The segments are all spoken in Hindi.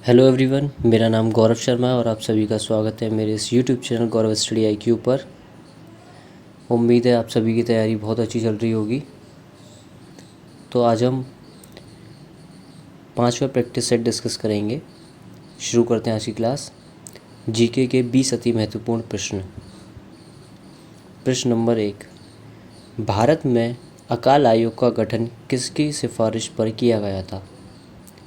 हेलो एवरीवन, मेरा नाम गौरव शर्मा है और आप सभी का स्वागत है मेरे इस यूट्यूब चैनल गौरव स्टडी IQ पर। उम्मीद है आप सभी की तैयारी बहुत अच्छी चल रही होगी। तो आज हम 5वां प्रैक्टिस सेट डिस्कस करेंगे। शुरू करते हैं आज की क्लास। जीके के 20 अति महत्वपूर्ण प्रश्न। प्रश्न नंबर 1, भारत में अकाल आयोग का गठन किसकी सिफारिश पर किया गया था?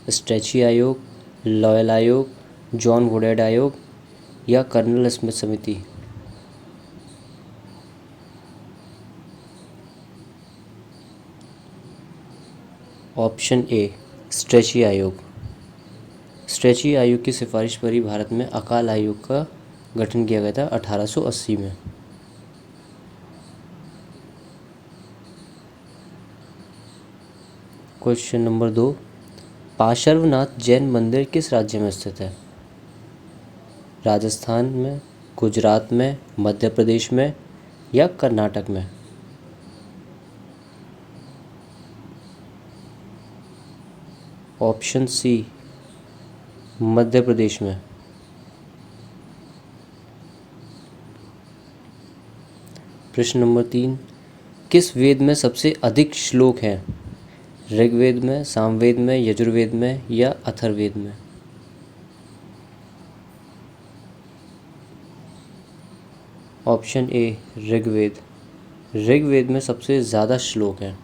स्ट्रेची आयोग, लॉयल आयोग, जॉन वुडेड आयोग या कर्नल स्मिथ समिति? ऑप्शन ए, स्ट्रेची आयोग। स्ट्रेची आयोग की सिफारिश पर ही भारत में अकाल आयोग का गठन किया गया था 1880 में। क्वेश्चन नंबर 2, पार्श्वनाथ जैन मंदिर किस राज्य में स्थित है? राजस्थान में, गुजरात में, मध्य प्रदेश में या कर्नाटक में? ऑप्शन सी, मध्य प्रदेश में। प्रश्न नंबर 3, किस वेद में सबसे अधिक श्लोक हैं? ऋग्वेद में, सामवेद में, यजुर्वेद में या अथर्ववेद में? Option A, Rigveda. ऋग्वेद में सबसे ज़्यादा श्लोक हैं।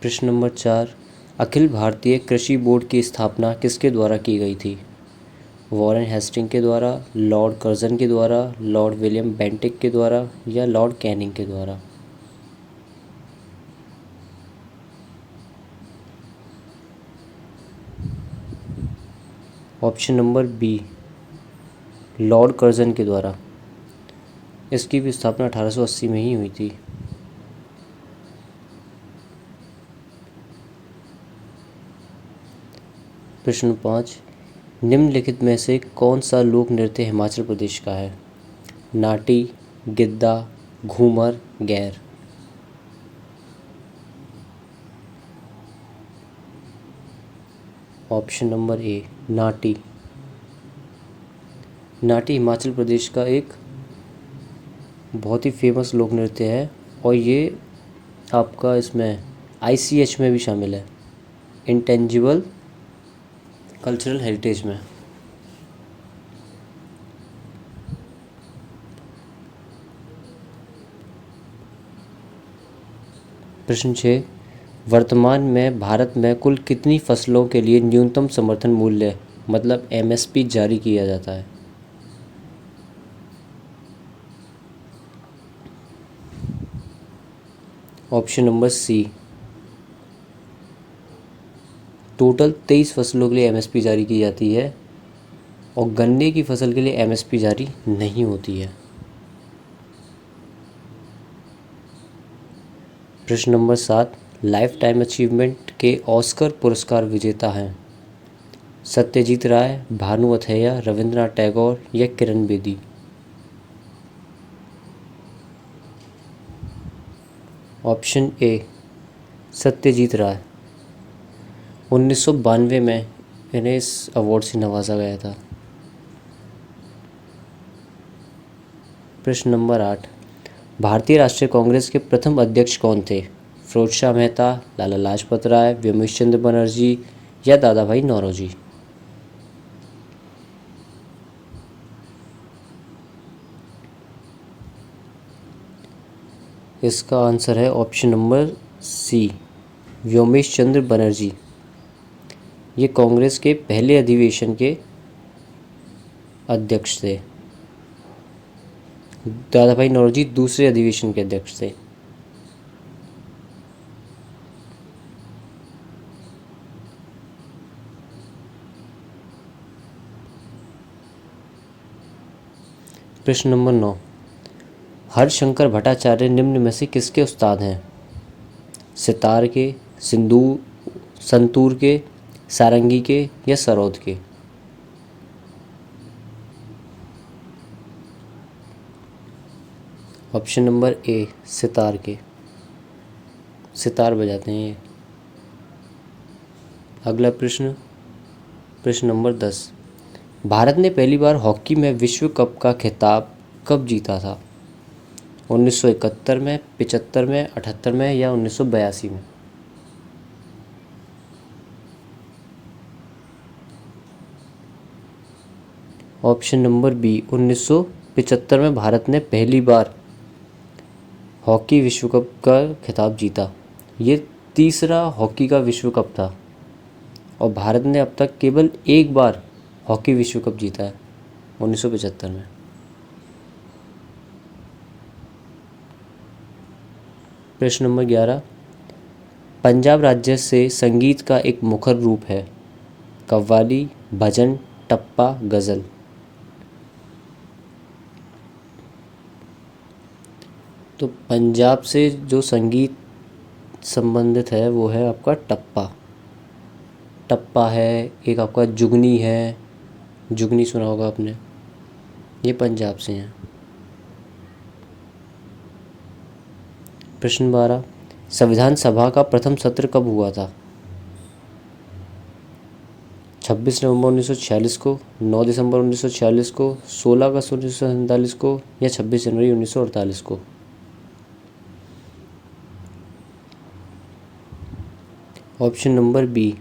प्रश्न नंबर 4, अखिल भारतीय कृषि बोर्ड की स्थापना किसके द्वारा की गई थी? वॉरेन हेस्टिंग के द्वारा, लॉर्ड कर्जन के द्वारा, लॉर्ड विलियम बेंटिक के द्वारा या लॉर्ड कैनिंग के द्वारा? Option number B, Lord Curzon के द्वारा। इसकी भी स्थापना 1880 में ही हुई थी। प्रश्न 5, निम्नलिखित में से कौन सा लोक नृत्य हिमाचल प्रदेश का है? नाटी, गिद्दा, घूमर, गैर? ऑप्शन नंबर ए, नाटी। नाटी हिमाचल प्रदेश का एक बहुत ही फेमस लोक नृत्य है और ये आपका इसमें ICH में भी शामिल है, इंटेंजिबल कल्चरल हेरिटेज में। प्रश्न 6, वर्तमान में भारत में कुल कितनी फसलों के लिए न्यूनतम समर्थन मूल्य मतलब MSP जारी किया जाता है? ऑप्शन नंबर सी, टोटल 23 फसलों के लिए MSP जारी की जाती है और गन्ने की फसल के लिए MSP जारी नहीं होती है। प्रश्न नंबर 7, लाइफ टाइम अचीवमेंट के ऑस्कर पुरस्कार विजेता हैं सत्यजीत राय, भानु अथैया, रविंद्रनाथ टैगोर या किरण बेदी? ऑप्शन ए, सत्यजीत राय। 1992 में इन्हें इस अवार्ड से नवाजा गया था। प्रश्न नंबर 8, भारतीय राष्ट्रीय कांग्रेस के प्रथम अध्यक्ष कौन थे? फिरोज शाह मेहता, लाला लाजपत राय, व्योमेश चंद्र बनर्जी या दादा भाई नौरोजी? इसका आंसर है ऑप्शन नंबर सी, व्योमेश चंद्र बनर्जी। ये कांग्रेस के पहले अधिवेशन के अध्यक्ष थे। दादा भाई नौरोजी दूसरे अधिवेशन के अध्यक्ष थे। प्रश्न नंबर 9, हरशंकर भट्टाचार्य निम्न में से किसके उस्ताद हैं? सितार के, संतूर के, सारंगी के या सरोद के? ऑप्शन नंबर ए, सितार के। सितार बजाते हैं ये। अगला प्रश्न, प्रश्न नंबर 10। भारत ने पहली बार हॉकी में विश्व कप का खिताब कब जीता था? 1971 में, 75 में, 78 में या 1982 में? ऑप्शन नंबर बी, 1975 में भारत ने पहली बार हॉकी विश्व कप का खिताब जीता। ये तीसरा हॉकी का विश्व कप था और भारत ने अब तक केवल एक बार हॉकी विश्व कप जीता है, 1975 में। प्रश्न नंबर 11। पंजाब राज्य से संगीत का एक मुखर रूप है, कव्वाली, भजन, टप्पा, गज़ल। तो पंजाब से जो संगीत संबंधित है वो है आपका टप्पा। टप्पा है, एक आपका जुगनी है, जुगनी सुना होगा आपने, ये पंजाब से हैं। प्रश्न 12। संविधान सभा का प्रथम सत्र कब हुआ था? 26 नवंबर 1946 को, 9 दिसंबर 1946 को, 16 अगस्त 1947 को या 26 जनवरी 1948 को? ऑप्शन नंबर बी,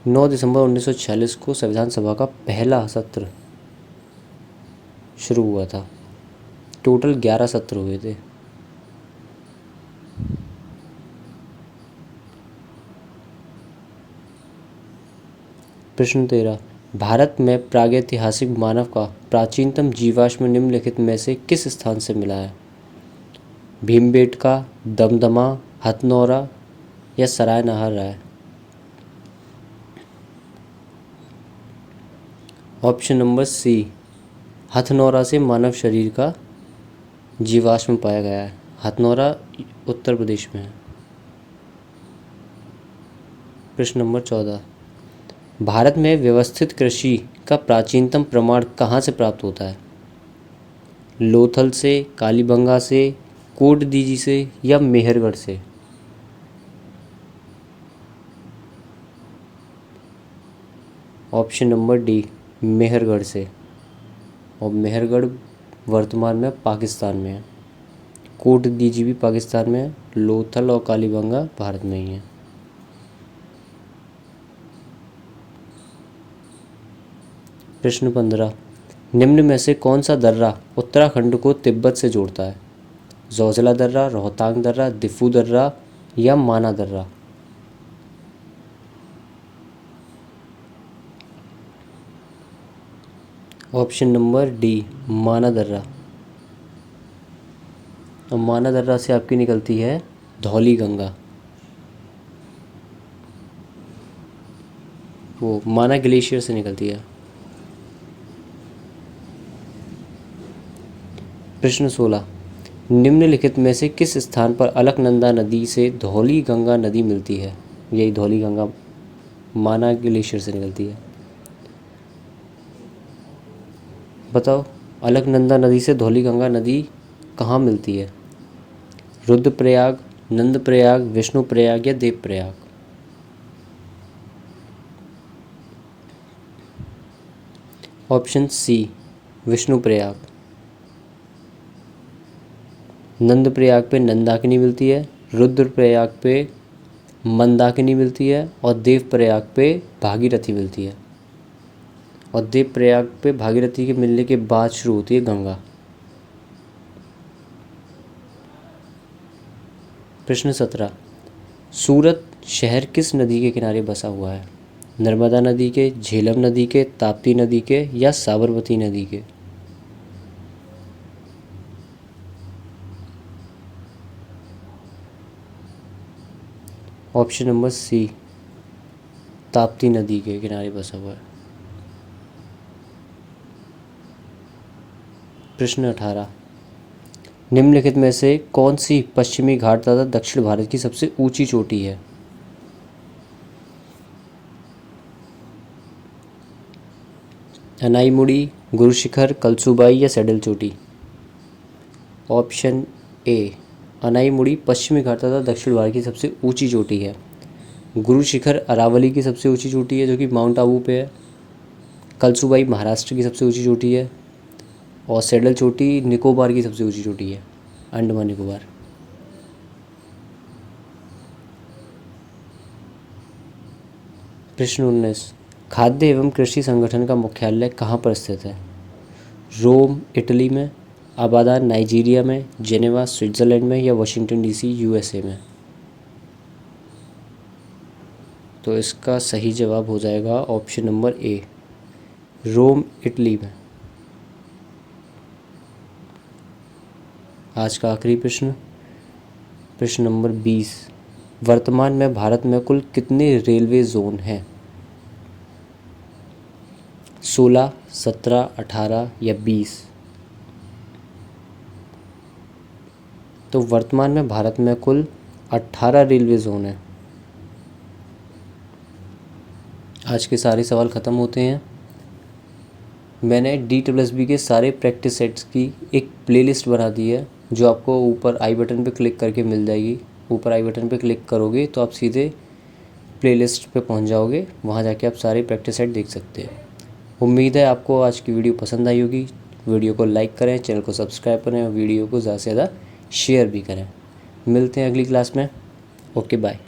9 दिसंबर 1946 को संविधान सभा का पहला सत्र शुरू हुआ था। टोटल 11 सत्र हुए थे। प्रश्न 13। भारत में प्रागैतिहासिक मानव का प्राचीनतम जीवाश्म निम्नलिखित में से किस स्थान से मिला है? भीमबेटका, दमदमा, हथनौरा या सराय नहार राय? ऑप्शन नंबर सी, हथनौरा से मानव शरीर का जीवाश्म पाया गया है। हथनौरा उत्तर प्रदेश में है। प्रश्न नंबर 14। भारत में व्यवस्थित कृषि का प्राचीनतम प्रमाण कहाँ से प्राप्त होता है? लोथल से, कालीबंगा से, कोट दीजी से या मेहरगढ़ से? ऑप्शन नंबर डी, मेहरगढ़ से। और मेहरगढ़ वर्तमान में पाकिस्तान में है। कोट दीजी भी पाकिस्तान में है। लोथल और कालीबंगा भारत में ही है। प्रश्न 15। निम्न में से कौन सा दर्रा उत्तराखंड को तिब्बत से जोड़ता है? जोजिला दर्रा, रोहतांग दर्रा, दिफू दर्रा या माना दर्रा? ऑप्शन नंबर डी, माना दर्रा। और माना दर्रा से आपकी निकलती है धौली गंगा। वो माना ग्लेशियर से निकलती है। प्रश्न 16। निम्नलिखित में से किस स्थान पर अलकनंदा नदी से धौली गंगा नदी मिलती है? यही धौली गंगा माना ग्लेशियर से निकलती है। बताओ, अलकनंदा नदी से धौली गंगा नदी कहाँ मिलती है? रुद्रप्रयाग, नंदप्रयाग, विष्णुप्रयाग या देवप्रयाग? Option C, Vishnuprayag. नंदप्रयाग पे नंदाकिनी मिलती है, रुद्रप्रयाग पे मंदाकिनी मिलती है और देवप्रयाग पे भागीरथी मिलती है। और देवप्रयाग पे भागीरथी के मिलने के बाद शुरू होती है गंगा। प्रश्न 17। सूरत शहर किस नदी के किनारे बसा हुआ है? नर्मदा नदी के, झेलम नदी के, ताप्ती नदी के या साबरमती नदी के? ऑप्शन नंबर सी, ताप्ती नदी के किनारे बसा हुआ है। प्रश्न 18। निम्नलिखित में से कौन सी पश्चिमी घाट तथा दक्षिण भारत की सबसे ऊंची चोटी है? अनाईमुड़ी, गुरु शिखर, कलसूबाई या सैडल चोटी? ऑप्शन ए, अनाईमुड़ी पश्चिमी घाट तथा दक्षिण भारत की सबसे ऊंची चोटी है। गुरु शिखर अरावली की सबसे ऊंची चोटी है जो कि माउंट आबू पे है। कलसुबाई महाराष्ट्र की सबसे ऊंची चोटी है। और सैडल चोटी निकोबार की सबसे ऊंची चोटी है, अंडमान निकोबार। प्रश्न 19, खाद्य एवं कृषि संगठन का मुख्यालय कहाँ पर स्थित है? रोम इटली में, अबादान नाइजीरिया में, जेनेवा स्विट्ज़रलैंड में या वाशिंगटन डीसी यूएसए में? तो इसका सही जवाब हो जाएगा option number A, Rome Italy में। आज का आखिरी प्रश्न, प्रश्न नंबर 20, वर्तमान में भारत में कुल कितने रेलवे जोन हैं? 16, 17, 18 या 20? तो वर्तमान में भारत में कुल 18 रेलवे जोन हैं। आज के सारे सवाल ख़त्म होते हैं। मैंने DSSB के सारे प्रैक्टिस सेट्स की एक प्लेलिस्ट बना दी है जो आपको ऊपर आई बटन पे क्लिक करके मिल जाएगी। ऊपर आई बटन पे क्लिक करोगे तो आप सीधे प्लेलिस्ट पे पहुंच जाओगे, वहां जाके आप सारे प्रैक्टिस सेट देख सकते हैं। उम्मीद है आपको आज की वीडियो पसंद आई होगी। वीडियो को लाइक करें, चैनल को सब्सक्राइब करें और वीडियो को ज़्यादा से ज़्यादा शेयर भी करें। मिलते हैं अगली क्लास में। Okay bye.